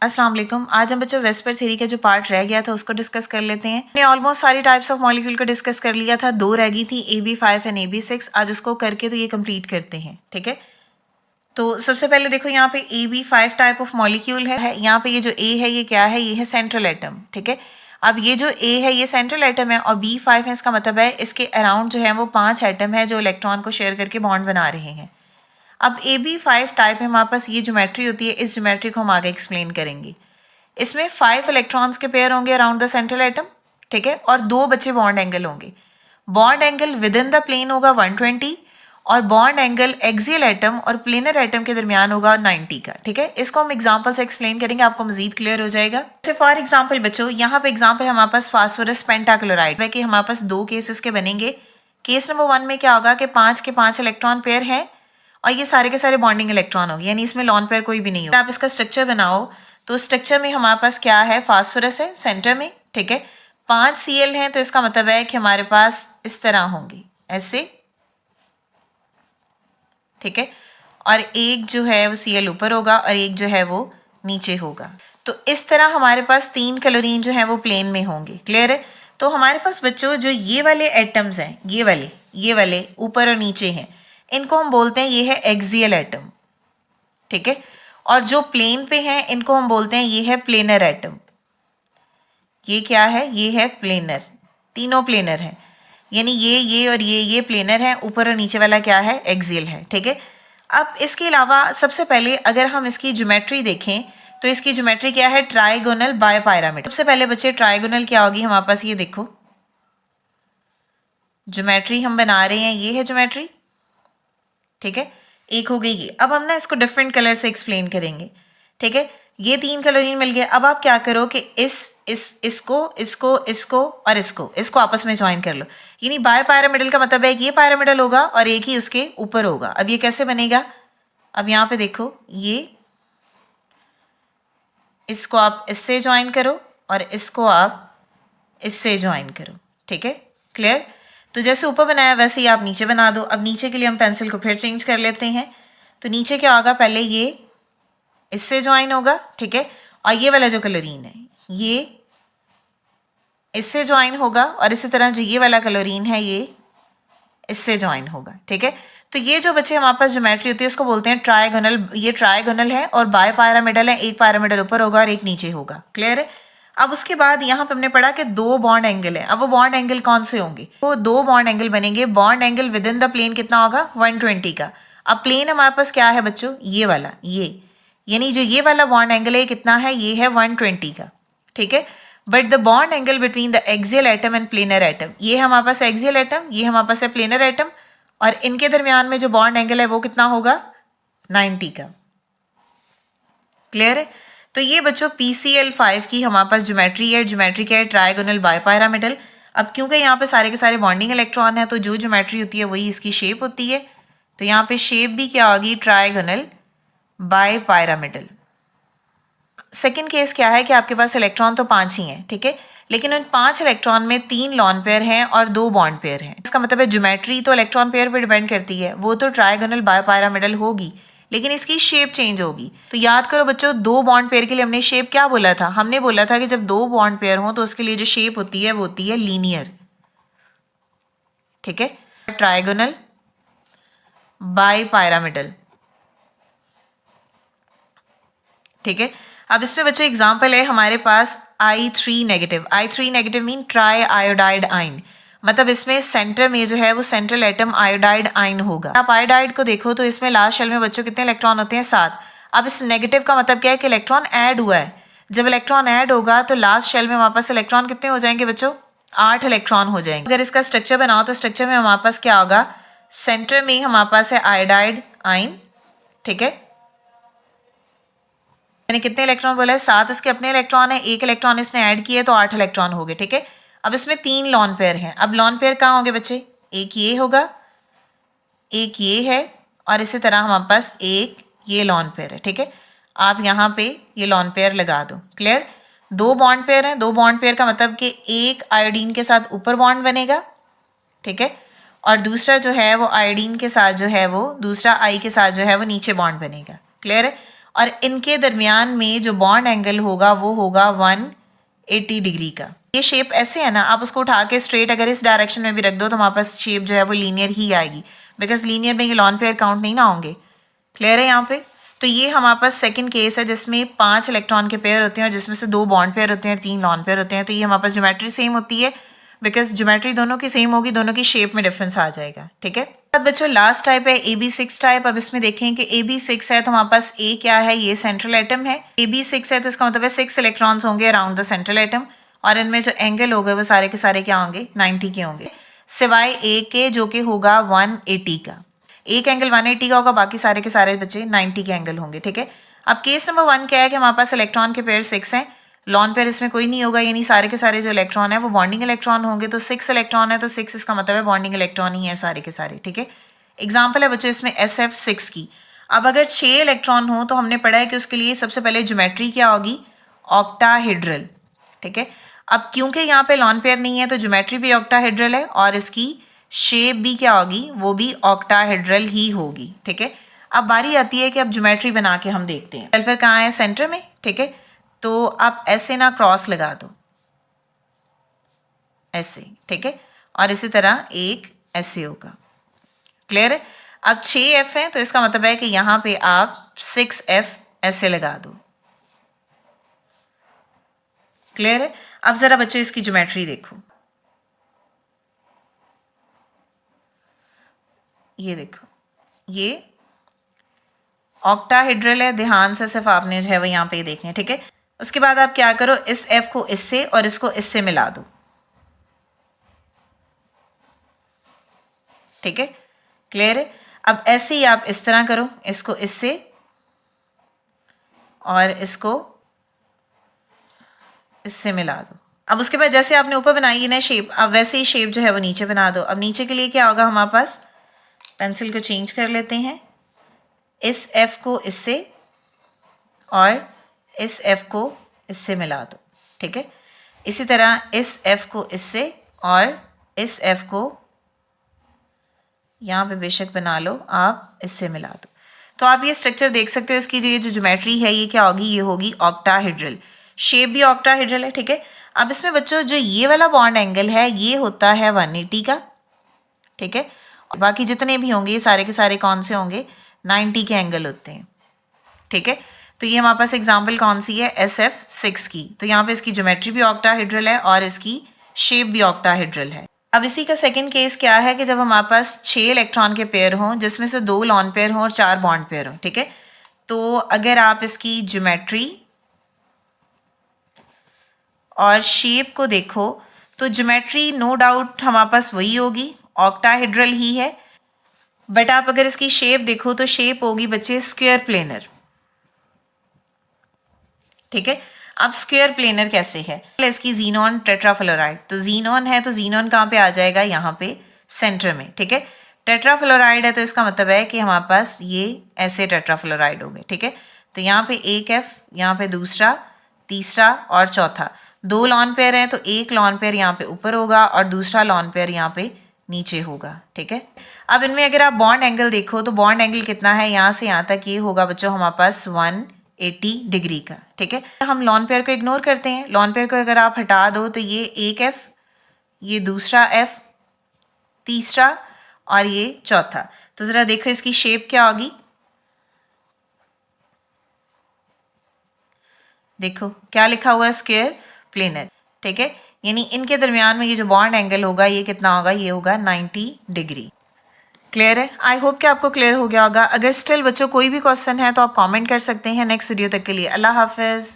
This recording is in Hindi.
अस्सलाम वालेकुम। आज हम बच्चों वेस्पर थ्योरी का जो पार्ट रह गया था उसको डिस्कस कर लेते हैं। हमने ऑलमोस्ट सारी टाइप्स ऑफ मॉलिक्यूल को डिस्कस कर लिया था, 2 रह गई थी AB5 एंड AB6। आज उसको करके तो ये कंप्लीट करते हैं, ठीक है। तो सबसे पहले देखो यहाँ पे AB5 टाइप ऑफ मॉलिक्यूल है। यहाँ पे ये जो A है ये क्या है, ये है सेंट्रल एटम, ठीक है। अब ये जो A है ये सेंट्रल एटम है और B5 है, इसका मतलब है इसके अराउंड जो है वो 5 एटम है जो इलेक्ट्रॉन को शेयर करके बॉन्ड बना रहे हैं। अब AB5 टाइप में हमारे पास ये ज्योमेट्री होती है, इस ज्योमेट्री को हम आगे एक्सप्लेन करेंगे। इसमें 5 इलेक्ट्रॉन्स के पेयर होंगे अराउंड द सेंट्रल एटम, ठीक है, और 2 बचे बॉन्ड एंगल होंगे। Bond angle within the plane होगा 120 और बॉन्ड एंगल एक्सियल एटम और प्लेनर एटम के दरमियान होगा 90 का, ठीक है। इसको हम एग्जांपल से एक्सप्लेन करेंगे, आपको मजीद क्लियर हो जाएगा। जैसे फॉर एग्जांपल बच्चों, यहाँ पे एग्जांपल हमारे पास फास्फोरस पेंटाक्लोराइड है कि हमारे पास 2 केसेस के बनेंगे। केस नंबर 1 में क्या होगा कि 5 के 5 इलेक्ट्रॉन पेयर हैं और ये सारे के सारे बॉन्डिंग इलेक्ट्रॉन होंगे, यानी इसमें लॉन पेयर कोई भी नहीं होगा। आप इसका स्ट्रक्चर बनाओ तो स्ट्रक्चर में हमारे पास क्या है, फास्फोरस है सेंटर में, ठीक है। 5 Cl हैं तो इसका मतलब है कि हमारे पास इस तरह होंगे ऐसे, ठीक है, और एक जो है वो Cl ऊपर होगा और एक जो है वो नीचे होगा। तो इस तरह हमारे पास 3 क्लोरीन जो है वो प्लेन में होंगे, क्लियर है। तो हमारे पास बच्चों जो ये वाले एटम्स हैं, ये वाले ऊपर और नीचे हैं, इनको हम बोलते हैं ये है एक्सियल एटम, ठीक है। और जो प्लेन पे हैं इनको हम बोलते हैं ये है प्लेनर एटम। ये क्या है, ये है प्लेनर, तीनों प्लेनर हैं, यानी ये और ये प्लेनर है, ऊपर और नीचे वाला क्या है, एक्सियल है, ठीक है। अब इसके अलावा सबसे पहले अगर हम इसकी ज्योमेट्री देखें तो इसकी ज्योमेट्री क्या है, ट्राइगोनल बायपायरामिडल। सबसे पहले बच्चे ट्राइगोनल क्या होगी हमारे पास, ये देखो ज्योमेट्री हम बना रहे हैं, ये है ज्योमेट्री, ठीक है। एक हो गई ये। अब हम ना इसको डिफरेंट कलर से एक्सप्लेन करेंगे, ठीक है। ये 3 क्लोरीन मिल गए। अब आप क्या करो कि इसको और इसको आपस में ज्वाइन कर लो, यानी बाय पैरामिडल का मतलब है कि ये पैरामिडल होगा और एक ही उसके ऊपर होगा। अब ये कैसे बनेगा, अब यहाँ पे देखो, ये इसको आप इससे ज्वाइन करो और इसको आप इससे ज्वाइन करो, ठीक है, क्लियर। तो जैसे ऊपर बनाया वैसे ही आप नीचे बना दो। अब नीचे के लिए हम पेंसिल को फिर चेंज कर लेते हैं। तो नीचे क्या होगा, पहले ये इससे ज्वाइन होगा, ठीक है, और ये वाला जो क्लोरीन है ये इससे ज्वाइन होगा और इसी तरह जो ये वाला क्लोरीन है ये इससे ज्वाइन होगा, ठीक है। तो ये जो बच्चे हमारे पास ज्योमेट्री होती है उसको बोलते हैं ट्राइगोनल। ये ट्राइगोनल है और बाय पैरामिडल है, एक पैरामिडल ऊपर होगा और एक नीचे होगा, क्लियर है। अब उसके बाद यहाँ पे हमने पढ़ा कि 2 बॉन्ड एंगल है। अब वो बॉन्ड एंगल कौन से होंगे, वो 2 बॉन्ड एंगल बनेंगे। Bond angle within the plane कितना होगा, 120 का। अब प्लेन हमारे पास क्या है बच्चों, ये वाला, ये यानी जो ये वाला बॉन्ड एंगल है कितना है, ये है 120 का, ठीक है। But the bond angle between the axial atom and planar atom, ये है हमारे पास एक्सियल एटम, ये हमारे पास है प्लेनर एटम, और इनके दरमियान में जो बॉन्ड एंगल है वो कितना होगा, 90 का, क्लियर है। तो ये बच्चों PCl5 की हमारे पास ज्योमेट्री है। ज्योमेट्री क्या है, ट्राइगोनल बायपायरामिडल। अब क्योंकि यहाँ पे सारे के सारे बॉन्डिंग इलेक्ट्रॉन है तो जो ज्योमेट्री होती है वही इसकी शेप होती है। तो यहाँ पे शेप भी क्या होगी, ट्राइगोनल बायपायरामिडल। सेकेंड केस क्या है कि आपके पास इलेक्ट्रॉन तो 5 ही हैं, ठीक है, लेकिन उन 5 इलेक्ट्रॉन में 3 लॉन पेयर हैं और 2 बॉन्ड पेयर हैं। इसका मतलब है ज्योमेट्री तो इलेक्ट्रॉन पेयर पर डिपेंड करती है, वो तो ट्राइगोनल बायपायरामिडल होगी, लेकिन इसकी शेप चेंज होगी। तो याद करो बच्चों, 2 बॉन्ड पेयर के लिए हमने शेप क्या बोला था, हमने बोला था कि जब 2 बॉन्ड पेयर हो तो उसके लिए जो शेप होती है वो होती है लीनियर, ठीक है, ट्राइगोनल बायपायरामिडल, ठीक है। अब इसमें बच्चों एग्जांपल है हमारे पास I3 negative. I3 negative mean try iodide आइन, मतलब इसमें सेंटर में जो है वो सेंट्रल एटम आयोडाइड आइन होगा। आप आयोडाइड को देखो तो इसमें लास्ट शेल में बच्चों कितने इलेक्ट्रॉन होते हैं, 7। अब इस नेगेटिव का मतलब क्या है कि इलेक्ट्रॉन ऐड हुआ है। जब इलेक्ट्रॉन ऐड होगा तो लास्ट शेल में हमारे पास इलेक्ट्रॉन कितने हो जाएंगे बच्चों, 8 इलेक्ट्रॉन हो जाएंगे। अगर इसका स्ट्रक्चर बनाओ तो स्ट्रक्चर में हमारे पास क्या होगा, सेंटर में हमारे पास है आयोडाइड आइन, ठीक है। मैंने कितने इलेक्ट्रॉन बोला है, 7 इसके अपने इलेक्ट्रॉन है, 1 इलेक्ट्रॉन इसने ऐड किए तो 8 इलेक्ट्रॉन हो गए, ठीक है। अब इसमें 3 लॉन पेयर हैं। अब लॉन पेयर कहाँ होंगे बच्चे, एक ये होगा, एक ये है, और इसी तरह हमारे पास एक ये लॉन पेयर है, ठीक है। आप यहाँ पे ये लॉन पेयर लगा दो, क्लियर। 2 बॉन्ड पेयर हैं, 2 बॉन्ड पेयर का मतलब कि एक आयोडीन के साथ ऊपर बॉन्ड बनेगा, ठीक है, और दूसरा जो है वो आयोडीन के साथ जो है वो दूसरा आई के साथ जो है वो नीचे बॉन्ड बनेगा, क्लियर है। और इनके दरमियान में जो बॉन्ड एंगल होगा वो होगा 180 डिग्री का। ये शेप ऐसे है ना, आप उसको उठा के स्ट्रेट अगर इस डायरेक्शन में भी रख दो तो हमारे पास शेप जो है वो लीनियर ही आएगी, बिकॉज लीनियर में ये लॉन पेयर काउंट नहीं ना होंगे। क्लियर है यहाँ पे? तो ये हमारे पास सेकंड केस है जिसमें 5 इलेक्ट्रॉन के पेयर होते हैं और जिसमें से 2 बॉन्ड पेयर होते हैं और 3 लॉन पेयर होते हैं। तो ये हमारे पास ज्योमेट्री सेम होती है, बिकॉज ज्योमेट्री दोनों की सेम होगी, दोनों की शेप में डिफरेंस आ जाएगा। ठीक है, अब बच्चों लास्ट टाइप है AB6 टाइप। अब इसमें देखें कि AB6 है तो हमारे पास A क्या है, ये सेंट्रल एटम है। AB6 है तो इसका मतलब है 6 इलेक्ट्रॉन्स होंगे अराउंड द सेंट्रल एटम, और इनमें जो एंगल होगा वो सारे के सारे क्या होंगे, 90 के होंगे, सिवाय A के जो कि होगा 180 का। एक एंगल 180 का होगा, बाकी सारे के सारे बच्चे 90 के एंगल होंगे। ठीक है, अब केस नंबर 1 क्या है कि हमारे पास इलेक्ट्रॉन के पेयर 6 हैं, लॉन पेयर इसमें कोई नहीं होगा, यानी सारे के सारे जो इलेक्ट्रॉन है वो बॉन्डिंग इलेक्ट्रॉन होंगे। तो 6 इलेक्ट्रॉन है तो 6 इसका मतलब है बॉन्डिंग इलेक्ट्रॉन ही है सारे के सारे। ठीक है, एग्जाम्पल है बच्चों इसमें SF6 की। अब अगर 6 इलेक्ट्रॉन हो तो हमने पढ़ा है कि उसके लिए सबसे पहले ज्योमेट्री क्या होगी, ऑक्टाहेड्रल। ठीक है, अब क्योंकि यहाँ पे लॉन पेयर नहीं है तो ज्योमेट्री भी ऑक्टाहेड्रल है और इसकी शेप भी क्या होगी, वो भी ऑक्टाहेड्रल ही होगी। ठीक है, अब बारी आती है कि अब ज्योमेट्री बना के हम देखते हैं। सल्फर कहाँ है, सेंटर में। ठीक है, तो आप ऐसे ना क्रॉस लगा दो, ऐसे। ठीक है, और इसी तरह एक ऐसे होगा। क्लियर है? अब 6F है तो इसका मतलब है कि यहां पे आप 6F ऐसे लगा दो। क्लियर है? अब जरा बच्चों इसकी ज्योमेट्री देखो, ये देखो, ये ऑक्टाहेड्रल है, ध्यान से सिर्फ आपने जो है वो यहाँ पे देखना है। ठीक है, उसके बाद आप क्या करो, इस F को इससे और इसको इससे मिला दो। ठीक है, क्लियर है? अब ऐसे ही आप इस तरह करो, इसको इससे और इसको इससे मिला दो। अब उसके बाद जैसे आपने ऊपर बनाई है ना शेप, अब वैसे ही शेप जो है वो नीचे बना दो। अब नीचे के लिए क्या होगा हमारे पास, पेंसिल को चेंज कर लेते हैं, इस F को इससे और इस F को इससे मिला दो। ठीक है, इसी तरह इस F को इससे और इस F को यहाँ पे बेशक बना लो, आप इससे मिला दो। तो आप ये स्ट्रक्चर देख सकते हो, इसकी जो ज्योमेट्री है ये क्या होगी, ये होगी ऑक्टाहेड्रल, शेप भी ऑक्टाहेड्रल है। ठीक है, अब इसमें बच्चों जो ये वाला बॉन्ड एंगल है ये होता है 180 का। ठीक है, और बाकी जितने भी होंगे ये सारे के सारे कौन से होंगे, 90 के एंगल होते हैं। ठीक है, तो ये हमारे पास एग्जाम्पल कौन सी है, SF6 की। तो यहाँ पे इसकी ज्योमेट्री भी ऑक्टाहेड्रल है और इसकी शेप भी ऑक्टाहेड्रल है। अब इसी का सेकंड केस क्या है कि जब हमारे पास 6 इलेक्ट्रॉन के पेयर हों जिसमें से 2 लॉन पेयर हों और 4 बॉन्ड पेयर हों। ठीक है, तो अगर आप इसकी ज्योमेट्री और शेप को देखो तो ज्योमेट्री नो डाउट हमारे पास वही होगी, ऑक्टाहेड्रल ही है, बट आप अगर इसकी शेप देखो तो शेप होगी बच्चे स्क्वायर प्लेनर। ठीक है, अब स्क्वायर प्लेनर कैसे है, इसकी जीनॉन टेट्राफ्लोराइड, तो जीनॉन है तो जीनॉन कहाँ पे आ जाएगा, यहाँ पे सेंटर में। ठीक है, टेट्राफ्लोराइड है तो इसका मतलब है कि हमारे पास ये ऐसे टेट्राफ्लोराइड हो गए। ठीक है, तो यहाँ पे एक F, यहाँ पे दूसरा, तीसरा और चौथा, 2 लॉन पेयर हैं तो एक लॉन पेयर यहाँ पे ऊपर होगा और दूसरा लॉन पेयर यहाँ पे नीचे होगा। ठीक है, अब इनमें अगर आप बॉन्ड एंगल देखो तो बॉन्ड एंगल कितना है, यहाँ से यहाँ तक ये होगा बच्चों हमारे पास 180 डिग्री का। ठीक है, हम लॉन पेयर को इग्नोर करते हैं, लॉन पेयर को अगर आप हटा दो तो ये एक F, ये दूसरा F, तीसरा और ये चौथा। तो जरा देखो इसकी शेप क्या होगी, देखो क्या लिखा हुआ है, स्क्वायर प्लेनर। ठीक है, यानी इनके दरमियान में ये जो बॉन्ड एंगल होगा ये कितना होगा, ये होगा 90 डिग्री। क्लियर है? आई होप कि आपको क्लियर हो गया होगा। अगर स्टिल बच्चों कोई भी क्वेश्चन है तो आप कमेंट कर सकते हैं। नेक्स्ट वीडियो तक के लिए अल्लाह हाफिज़।